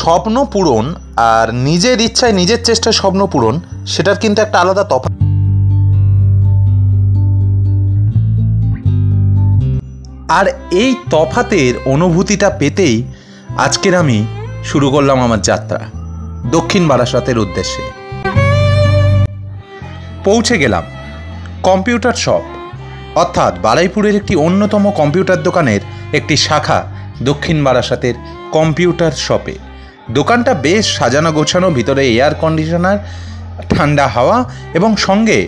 স্বপ্ন পূরণ আর নিজের ইচ্ছায় নিজের চেষ্টায় স্বপ্ন পূরণ সেটার কিন্তু একটা আলাদা তফাৎ। আর এই তফাতের অনুভূতিটা পেতেই আজকের আমি শুরু করলাম আমার যাত্রা দক্ষিণ বারাসাতের উদ্দেশ্যে। পৌঁছে গেলাম কম্পিউটার শপ, অর্থাৎ বারুইপুরের একটি অন্যতম কম্পিউটার দোকানের একটি শাখা দক্ষিণ বারাসাতের কম্পিউটার শপে। দোকানটা বেশ সাজানো গোছানো, ভিতরে এয়ার কন্ডিশনার, ঠান্ডা হাওয়া এবং সঙ্গে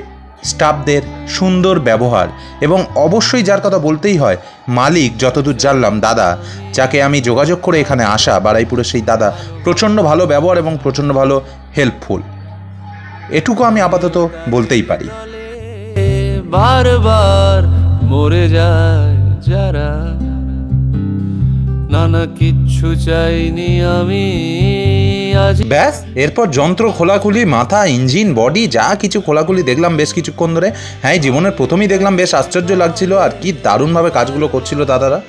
স্টাফদের সুন্দর ব্যবহার, এবং অবশ্যই যার কথা বলতেই হয় মালিক, যতদূর জানলাম দাদা, যাকে আমি যোগাযোগ করে এখানে আসা বারুইপুরের সেই দাদা প্রচণ্ড ভালো ব্যবহার এবং প্রচণ্ড ভালো হেল্পফুল, এটুকু আমি আপাতত বলতেই পারি। বারবার মরে যায় যারা, নানা কিচ্ছু চাইনি আমি আজ। ব্যাস, এরপর যন্ত্র খোলাখুলি, মাথা, ইঞ্জিন, বডি যা কিছু খোলাখুলি দেখলাম বেশ কিছুক্ষণ ধরে। হ্যাঁ, জীবনের প্রথমেই দেখলাম, বেশ আশ্চর্য লাগছিল আর কি দারুণভাবে কাজগুলো করছিল দাদারা।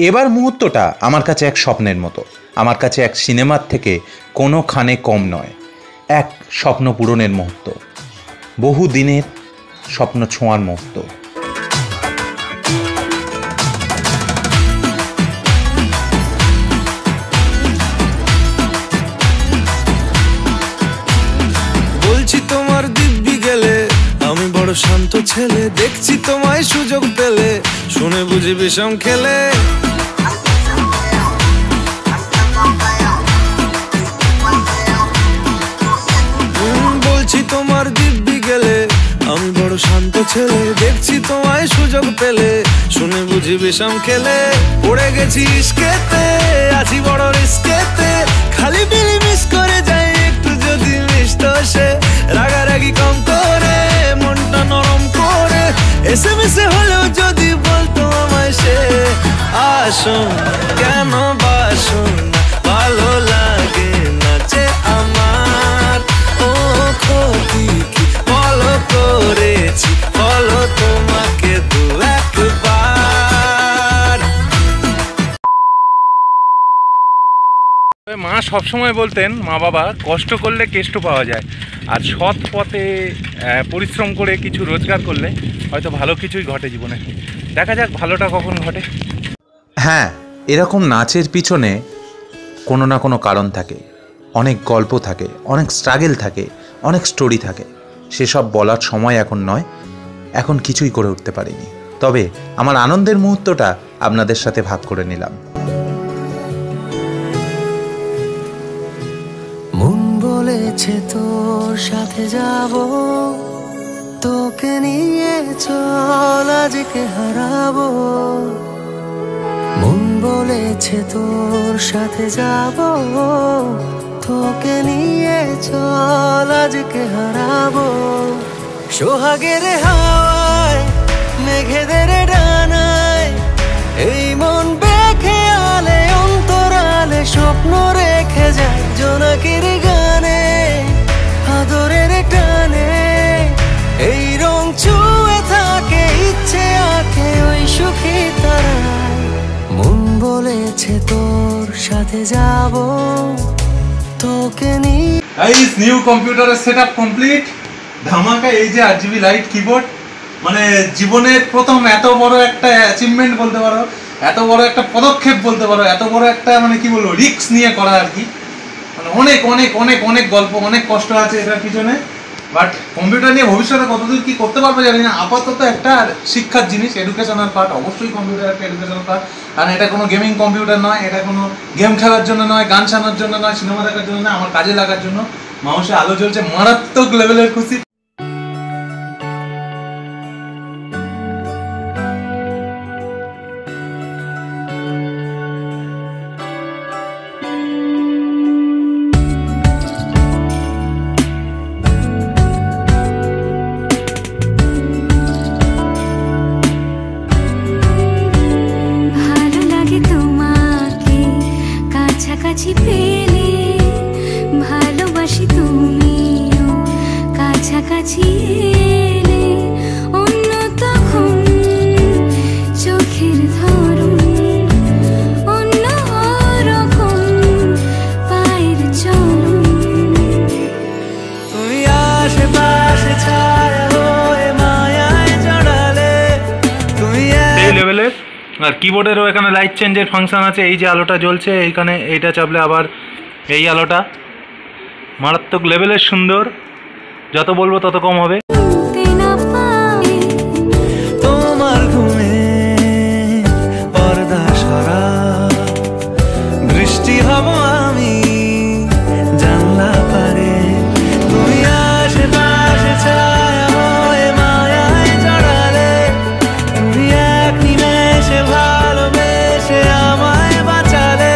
এবার মুহূর্তটা আমার কাছে এক স্বপ্নের মতো, আমার কাছে এক সিনেমার থেকে কোনোখানে কম নয়। এক স্বপ্ন পূরণের মুহূর্ত, বহু দিনের স্বপ্ন ছোঁয়ার মুহূর্ত। বলছি তোমার দিব্যি গেলে আমি বড় শান্ত ছেলে, দেখছি তোমায় সুযোগ পেলে শুনে বুঝি বিষম খেলে। বলছি তোমার দিব্যি গেলে আমি বড় শান্ত ছেলে, দেখছি তোমায় সুযোগ পেলে শুনে বুঝি বিষম খেলে। পড়ে গেছি ইস্কেতে, আছি বড় রিস্কেতে, খালি বিলি মিস করে যাই একটু যদি মিষ্ট সে। রাগারাগি কম করে মনটা নরম করে, এসে মিশে হলেও যদি বলতো আমায় সে। আসুন কেন বাসুন ভালো লাগে নাচে আমার, ও ক্ষতি কি বলো করেছি বলো তোমাকে দু একবার। মা সবসময় বলতেন, মা বাবা, কষ্ট করলে কেষ্ট পাওয়া যায়, আর সৎ পথে পরিশ্রম করে কিছু রোজগার করলে হয়তো ভালো কিছুই ঘটে জীবনে। দেখা যাক ভালোটা কখন ঘটে। হ্যাঁ, এরকম নাচের পিছনে কোনো না কোনো কারণ থাকে, অনেক গল্প থাকে, অনেক স্ট্রাগল থাকে, অনেক স্টোরি থাকে। সেসব বলার সময় এখন নয়, এখন কিছুই করে উঠতে পারিনি, তবে আমার আনন্দের মুহূর্তটা আপনাদের সাথে ভাগ করে নিলাম। মন বলেছে তোর সাথে যাব, তোকে নিয়ে চল আজকে হারাবো। মন বলেছে তোর সাথে যাব, তোকে নিয়ে চল আজকে হারাবো। সোহাগের হাওয়ায় মেঘেদের ডানায় এই মন বেখেয়ালে অন্তরালে স্বপ্ন রেখে যায় জোনাকির গানে আদরের টানে। এই রং ছুঁয়ে থাকে ইচ্ছে আঁকে ওই সুখী তারায়। মন বলেছে তোর সাথে যাব, তোকে নিয়ে। গাইস, নিউ কম্পিউটারের সেটআপ কমপ্লিট, ধামাকা। এই যে RGB লাইট কিবোর্ড, মানে জীবনের প্রথম এত বড় একটা অ্যাচিভমেন্ট বলতে পারো, এত বড় একটা পদক্ষেপ বলতে পারো, এত বড় একটা মানে কি বলবো রিস্ক নিয়ে করা আর কি। মানে অনেক অনেক অনেক অনেক গল্প, অনেক কষ্ট আছে এটার পিছনে। বাট কম্পিউটার নিয়ে ভবিষ্যতে কতদূর কি করতে পারবো জানি না। আপাতত একটা শিক্ষার জিনিস, এডুকেশনাল পার্ট, অবশ্যই কম্পিউটার একটা এডুকেশনাল পার্ট। কারণ এটা কোনো গেমিং কম্পিউটার নয়, এটা কোনো গেম খেলার জন্য নয়, গান শোনার জন্য নয়, সিনেমা দেখার জন্য নয়, আমার কাজে লাগার জন্য। মানুষের আলো জ্বলছে, মারাত্মক লেভেলের খুশি। কাছাকাছি এলে অন্য তখন চোখের ধরন অন্য রকম পায়ের চরণ। তুমি আশেপাশে ছায়া হয়ে মায়ায় জড়ালে তুমি এই লেভেলের। আর কিবোর্ডেরও এখানে লাইট চেঞ্জের ফাংশন আছে। এই যে আলোটা জ্বলছে এইখানে, এইটা চাপলে আবার এই আলোটা মারাত্মক লেভেলের সুন্দর। যত বলবো তত কম হবে। তোমার ঘুমে পর্দা সরা বৃষ্টি হব আমি জানলা পারে। তুমি আশেপাশে ছায়া হয়ে মায়ায় জড়ালে তুমি এক নিমেষে ভালোবেসে আমায় বাঁচালে।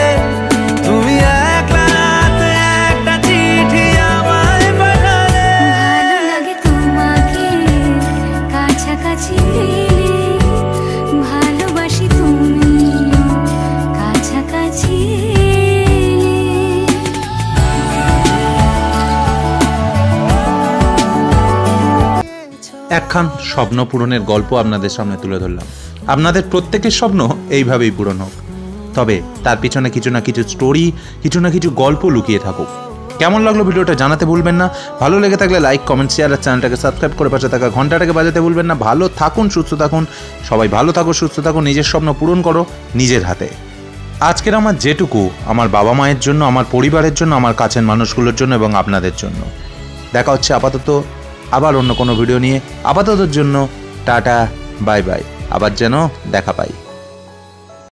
তুমি একলা রাতে একটা চিঠি আমায় পাঠালে। ভালো লাগে তোমাকে কাছাকাছি পেলে ভালোবাসি তুমি কাছাকাছি একখান স্বপ্ন পূরণের গল্প আপনাদের সামনে তুলে ধরলাম। আপনাদের প্রত্যেকের স্বপ্ন এইভাবেই পূরণ হোক, তবে তার পিছনে কিছু না কিছু স্টোরি, কিছু না কিছু গল্প লুকিয়ে থাকুক। কেমন লাগলো ভিডিওটা জানাতে ভুলবেন না। ভালো লেগে থাকলে লাইক, কমেন্ট, শেয়ার আর চ্যানেলটাকে সাবস্ক্রাইব করে পাশে থাকা ঘন্টাটাকে বাজাতে ভুলবেন না। ভালো থাকুন, সুস্থ থাকুন, সবাই ভালো থাকো, সুস্থ থাকুন, নিজের স্বপ্ন পূরণ করো নিজের হাতে। আজকের আমার যেটুকু, আমার বাবা মায়ের জন্য, আমার পরিবারের জন্য, আমার কাছের মানুষগুলোর জন্য এবং আপনাদের জন্য। দেখা হচ্ছে আপাতত আবার অন্য কোনো ভিডিও নিয়ে। আপাততর জন্য টাটা, বাই বাই। আবার যেন দেখা পাই।